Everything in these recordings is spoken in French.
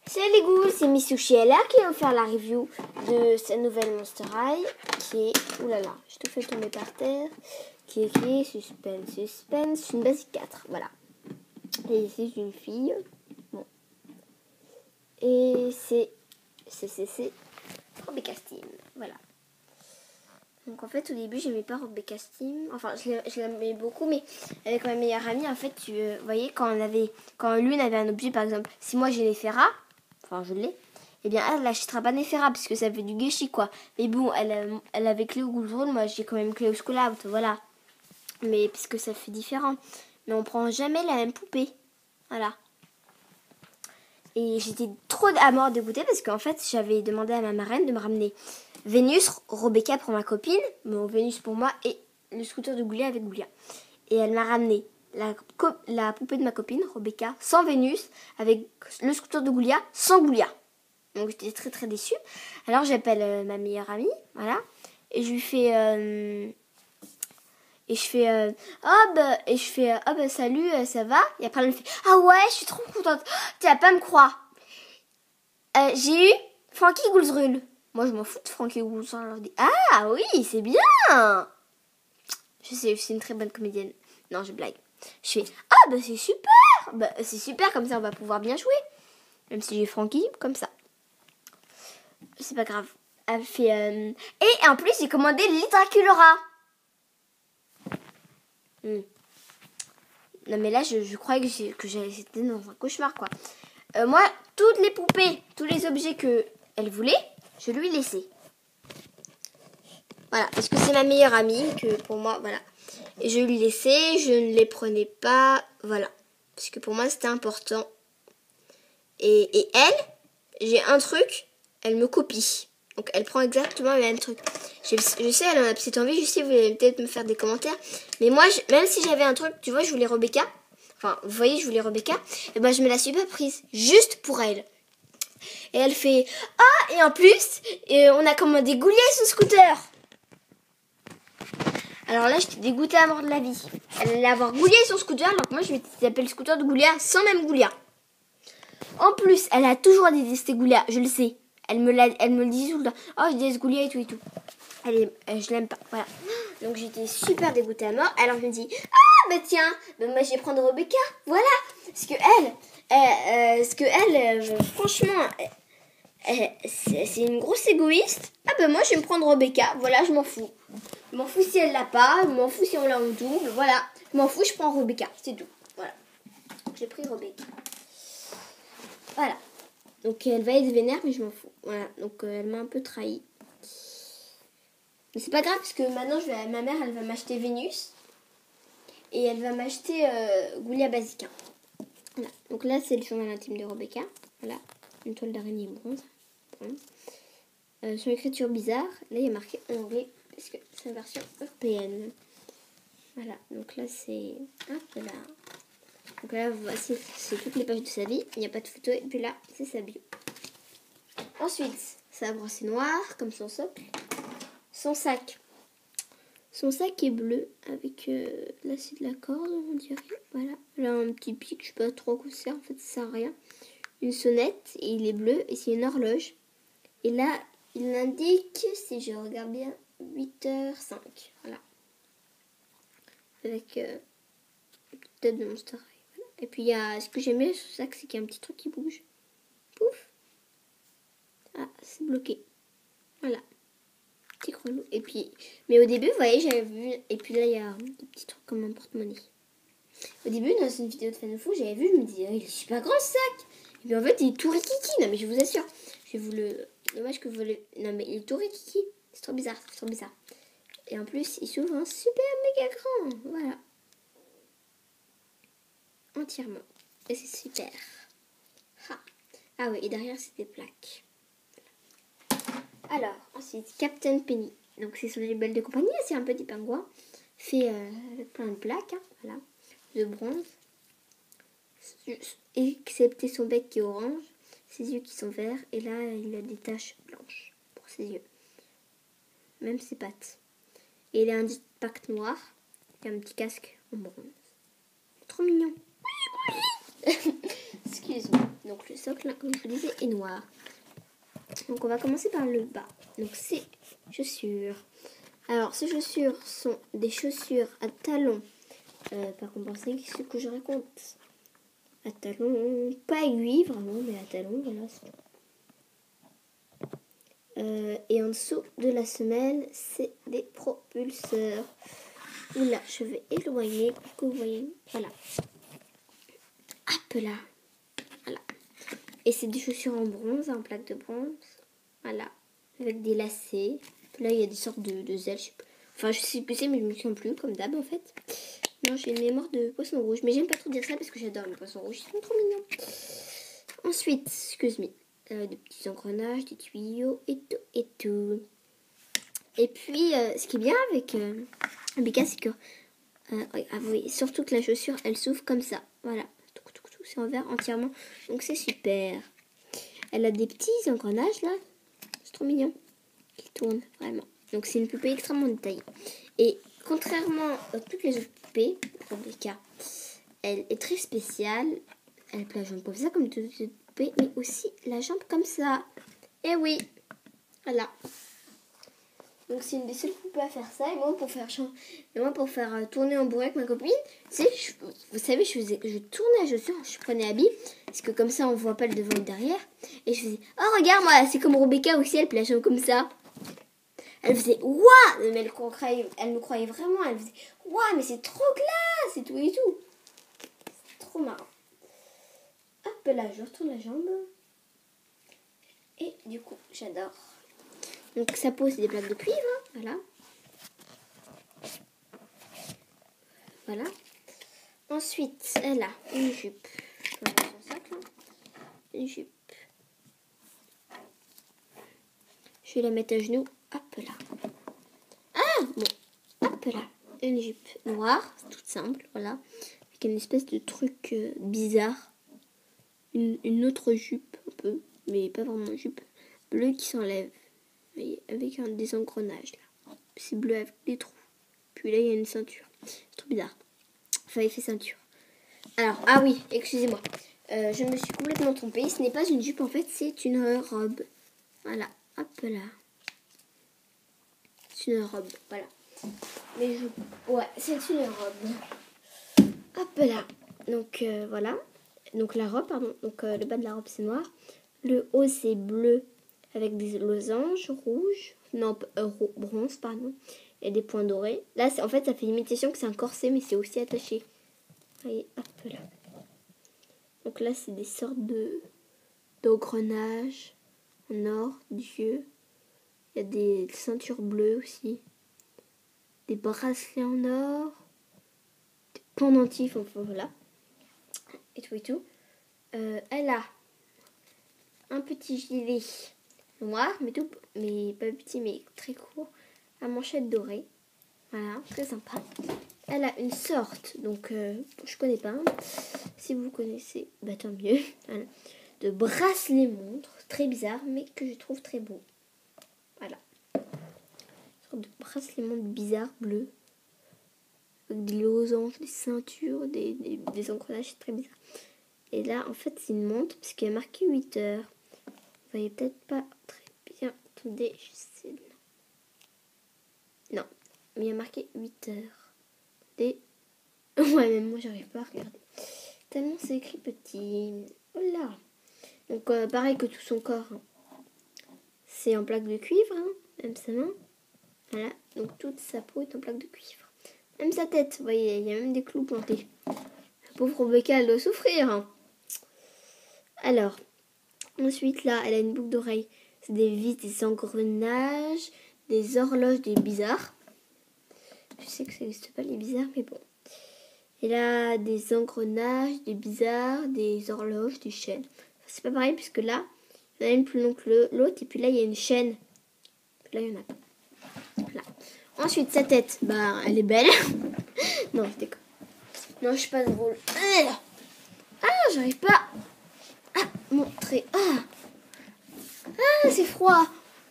Salut les goûts, c'est Misushi LR qui va faire la review de sa nouvelle Monster High qui est, oulala, j'ai tout fait tomber par terre, qui est écrit suspense, une basique 4, voilà. Et ici c'est une fille, bon. Et c'est Rebecca Steam, voilà. Donc en fait au début j'aimais pas Rebecca Steam, enfin je l'aimais beaucoup, mais avec ma meilleure amie en fait, vous voyez quand l'une avait un objet, par exemple, si moi j'ai les Ferra, enfin je l'ai, eh bien elle n'achètera pas Nefera parce que ça fait du gâchis quoi. Mais bon, elle avait Cléo Goulzone, moi j'ai quand même Cléo School Out, voilà. Mais parce que ça fait différent. Mais on prend jamais la même poupée, voilà. Et j'étais trop à mort dégoûtée parce qu'en fait j'avais demandé à ma marraine de me ramener Vénus, Rebecca pour ma copine, bon Vénus pour moi et le scooter de Goulia avec Goulia. Et elle m'a ramené la poupée de ma copine, Rebecca, sans Vénus, avec le scooter de Goulia, sans Goulia. Donc j'étais très très déçue. Alors j'appelle ma meilleure amie, voilà, et je lui fais salut, ça va? Et après elle me fait ah ouais, je suis trop contente. Oh, tu vas pas me croire. J'ai eu Frankie Goulzrul. Moi je m'en fous de Frankie Goulzrul. Alors je dis ah oui, c'est bien. Je sais, c'est une très bonne comédienne. Non, je blague. Je fais ah bah c'est super. Bah c'est super, comme ça on va pouvoir bien jouer. Même si j'ai Frankie comme ça. C'est pas grave. Elle fait et en plus j'ai commandé l'Hydraculora. Non mais là je croyais que j'étais dans un cauchemar quoi. Moi toutes les poupées, tous les objets que elle voulait, je lui laissais. Voilà, parce que c'est ma meilleure amie que pour moi, voilà. Et je lui laissais, je ne les prenais pas, voilà. Parce que pour moi c'était important. Et elle, j'ai un truc, elle me copie. Donc elle prend exactement le même truc. Je sais, elle en a peut-être envie, je sais, vous allez peut-être me faire des commentaires. Mais moi, même si j'avais un truc, tu vois, je voulais Rebecca. Enfin, vous voyez, je voulais Rebecca. Et ben, je me la suis pas prise, juste pour elle. Et elle fait, ah, et en plus, on a commandé Goulia et son scooter. Alors là, j'étais dégoûtée à mort de la vie. Elle allait avoir Goulia et son scooter, alors que moi, je m'appelle le scooter de Goulia sans même Goulia. En plus, elle a toujours détesté Goulia, je le sais. Elle me le dit tout le temps. Oh, je déteste Goulia et tout et tout. Je l'aime pas, voilà. Donc j'étais super dégoûtée à mort. Alors je me dis, ah bah tiens, bah, moi je vais prendre Rebecca, voilà. Parce que franchement, c'est une grosse égoïste. Ah bah moi je vais me prendre Rebecca, voilà, je m'en fous. Je m'en fous si elle l'a pas, je m'en fous si on l'a en double, voilà. Je m'en fous, je prends Rebecca, c'est tout. Voilà. J'ai pris Rebecca. Voilà. Donc elle va être vénère, mais je m'en fous. Voilà. Donc elle m'a un peu trahi. Mais c'est pas grave parce que maintenant ma mère elle va m'acheter Vénus et elle va m'acheter Goulia Basica. Voilà. Donc là c'est le journal intime de Rebecca. Voilà. Une toile d'araignée bronze. Son écriture bizarre. Là il y a marqué en anglais parce que c'est une version européenne. Voilà. Donc là c'est. Hop là. Donc là voici c'est toutes les pages de sa vie. Il n'y a pas de photo et puis là c'est sa bio. Ensuite sa brosse noire comme son socle. Son sac est bleu avec là c'est de la corde on dirait, voilà, là un petit pic, je sais pas trop à quoi ça sert, en fait ça sert à rien. Une sonnette et il est bleu et c'est une horloge et là il indique, si je regarde bien, 8h05, voilà, avec une petite tête de Monster High, voilà. Et puis il y a, ce que j'aime bien sur ce sac c'est qu'il y a un petit truc qui bouge, pouf, ah c'est bloqué, voilà. Et puis, mais au début, vous voyez, j'avais vu, et puis là, il y a des petits trucs comme un porte-monnaie. Au début, dans une vidéo de Fan Fou, j'avais vu, je me disais, il est super grand ce sac. Et puis en fait, il est tout rikiki. Non, mais je vous assure, je vais vous le. Dommage que vous le. Non, mais il est tout rikiki. C'est trop bizarre, c'est trop bizarre. Et en plus, il s'ouvre un super méga grand. Voilà. Entièrement. Et c'est super. Ah oui, et derrière, c'est des plaques. Alors, ensuite, Captain Penny. Donc, c'est son label de compagnie, c'est un petit pingouin. Fait avec plein de plaques, hein, voilà, de bronze. Excepté son bec qui est orange, ses yeux qui sont verts. Et là, il a des taches blanches pour ses yeux. Même ses pattes. Et il a un impact noir. Et un petit casque en bronze. Trop mignon. excuse-moi. Donc le socle, là, comme je vous disais, est noir. Donc on va commencer par le bas. Donc c'est chaussures. Alors ces chaussures sont des chaussures à talons. Par contre, pensez ce que je raconte. À talons, pas aiguilles vraiment, mais à talons, voilà. Et en dessous de la semelle, c'est des propulseurs. Oula, je vais éloigner pour que vous voyez. Voilà. Hop là. Voilà. Et c'est des chaussures en bronze, en plaque de bronze. Voilà. Avec des lacets. Là, il y a des sortes de ailes. Enfin, je sais plus c'est, mais je me souviens plus, comme d'hab en fait. Non, j'ai une mémoire de poisson rouge. Mais j'aime pas trop dire ça parce que j'adore les poissons rouges. Ils sont trop mignons. Ensuite, excuse-moi. Des petits engrenages, des tuyaux et tout et tout. Et puis, ce qui est bien avec Bika, c'est que oui, surtout que la chaussure, elle s'ouvre comme ça. Voilà, c'est en verre entièrement. Donc c'est super. Elle a des petits engrenages là. C'est trop mignon. Qui tournent vraiment. Donc c'est une poupée extrêmement détaillée. Et contrairement à toutes les autres poupées, pour Bika, elle est très spéciale. Elle a la jambe comme ça, comme toutes les autres poupées, mais aussi la jambe comme ça. Et oui, voilà. Donc c'est une des seules poupées à faire ça. Et moi pour faire tourner en bourrée avec ma copine, vous savez, je tournais la chaussure, je prenais habit, parce que comme ça on voit pas le devant et le derrière. Et je faisais, oh regarde moi, c'est comme Rebecca aussi, elle plage comme ça. Elle faisait, waouh, mais elle me croyait vraiment, elle faisait, waouh, mais c'est trop classe et tout et tout. C'est trop marrant. Hop là, je retourne la jambe. Et du coup, j'adore. Donc sa peau c'est des plaques de cuivre, hein, voilà. Voilà. Ensuite, elle a une jupe. Je vais mettre son sac, là. Une jupe. Je vais la mettre à genoux. Hop là. Ah bon. Hop là. Une jupe noire, toute simple, voilà. Avec une espèce de truc bizarre. Une autre jupe, un peu, mais pas vraiment une jupe. Bleue qui s'enlève. Avec des engrenages là. C'est bleu avec des trous. Puis là il y a une ceinture. C'est trop bizarre. Enfin effet ceinture. Alors, ah oui, excusez-moi. Je me suis complètement trompée. Ce n'est pas une jupe en fait, c'est une robe. Voilà. Hop là. C'est une robe. Voilà. Mais ouais, c'est une robe. Hop là. Donc voilà. Donc la robe, pardon. Donc le bas de la robe c'est noir. Le haut c'est bleu. Avec des losanges rouges, non, bronze, pardon, et des points dorés. Là, en fait, ça fait l'imitation que c'est un corset, mais c'est aussi attaché. Vous voyez, hop là. Donc là, c'est des sortes d'engrenages en or, d'yeux. Il y a des ceintures bleues aussi. Des bracelets en or. Des pendentifs, enfin voilà. Et tout et tout. Elle a un petit gilet noir, mais pas petit, mais très court, à manchette dorée. Voilà, très sympa. Elle a une sorte, donc je connais pas. Hein. Si vous connaissez, bah tant mieux. Voilà. De bracelet montre, très bizarre, mais que je trouve très beau. Voilà. Une sorte de bracelet montre bizarre, bleu. Avec des losanges, des ceintures, des engrenages, très bizarre. Et là, en fait, c'est une montre, parce qu'il y a marqué 8 heures. Vous voyez peut-être pas très bien. Attendez, je sais. Non, mais il y a marqué 8 heures. Ouais, même moi, j'arrive pas à regarder. Tellement c'est écrit petit. Oh là. Donc, pareil que tout son corps. Hein. C'est en plaque de cuivre, hein, même sa main. Voilà, donc toute sa peau est en plaque de cuivre. Même sa tête, vous voyez, il y a même des clous plantés. La pauvre Rebecca, elle doit souffrir. Hein. Alors, ensuite, là, elle a une boucle d'oreille. C'est des vis, des engrenages, des horloges, des bizarres. Je sais que ça n'existe pas, les bizarres, mais bon. Elle a des engrenages, des bizarres, des horloges, des chaînes. Enfin, c'est pas pareil, puisque là, il y en a une plus longue que l'autre, et puis là, il y a une chaîne. Là, il y en a pas. Voilà. Ensuite, sa tête, bah, elle est belle. Non, je déconne. Non, je suis pas drôle. Ah, j'arrive pas à montrer. Ah, c'est froid.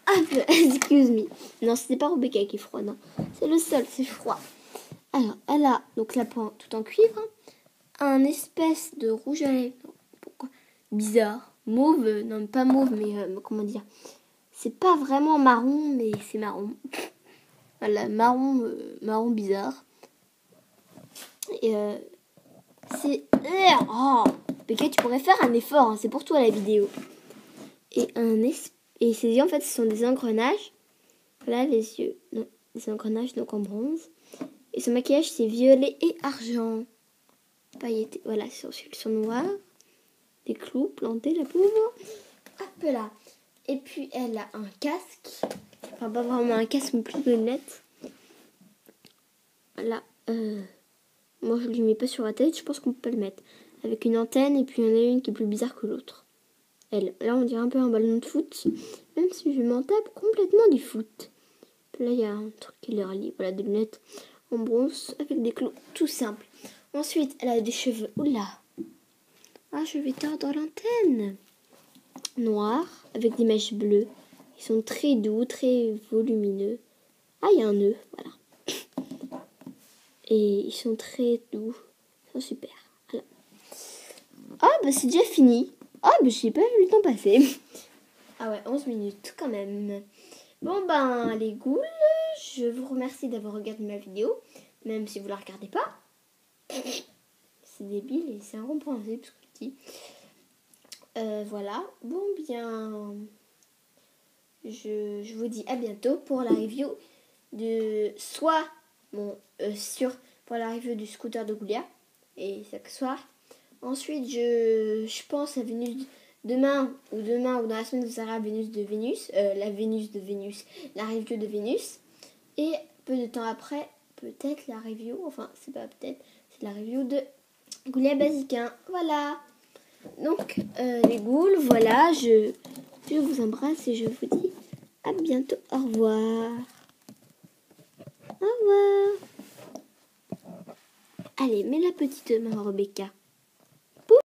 Ah, excuse me. Non, c'était pas Rebecca qui est froid, non. C'est le sol, c'est froid. Alors, elle a donc la peau tout en cuivre, un espèce de rouge à lèvres. Pourquoi bizarre. Mauve, non pas mauve, mais comment dire. C'est pas vraiment marron, mais c'est marron. Voilà, marron bizarre. Et c'est... Oh, Becca, tu pourrais faire un effort, hein, c'est pour toi la vidéo. Et ses yeux, en fait, ce sont des engrenages. Voilà, les yeux, non, des engrenages, donc en bronze. Et son maquillage, c'est violet et argent. Pailleté, voilà, ses sourcils sont noirs. Des clous plantés, la pauvre. Hop là. Et puis, elle a un casque. Enfin, pas vraiment un casque, mais plus de lunettes. Là, moi, je ne lui mets pas sur la tête. Je pense qu'on peut pas le mettre. Avec une antenne, et puis il y en a une qui est plus bizarre que l'autre. Elle, là, on dirait un peu un ballon de foot. Même si je m'en tape complètement du foot. Là, il y a un truc qui les relie. Voilà, des lunettes en bronze avec des clous. Tout simple. Ensuite, elle a des cheveux. Oula. Ah, je vais tordre l'antenne. Noirs avec des mèches bleues. Ils sont très doux, très volumineux. Ah, il y a un nœud, voilà. Et ils sont très doux. Ils sont super. Voilà. Ah, bah c'est déjà fini. Ah, bah j'ai pas vu le temps passer. Ah ouais, 11 minutes quand même. Bon ben, les ghouls, je vous remercie d'avoir regardé ma vidéo. Même si vous la regardez pas. C'est débile et c'est incompréhensible ce que je dis. Voilà. Bon bien... Je vous dis à bientôt pour la review de soit pour la review du scooter de Goulia et chaque soir. Ensuite, je pense à Vénus demain ou dans la semaine vous aurez Vénus de Vénus, la review de Vénus. Et peu de temps après, peut-être la review, enfin c'est pas peut-être, c'est la review de Goulia Basiquin. Voilà. Donc les ghouls, voilà, je vous embrasse et je vous dis à bientôt. Au revoir. Au revoir. Allez, mets la petite maman Rebecca.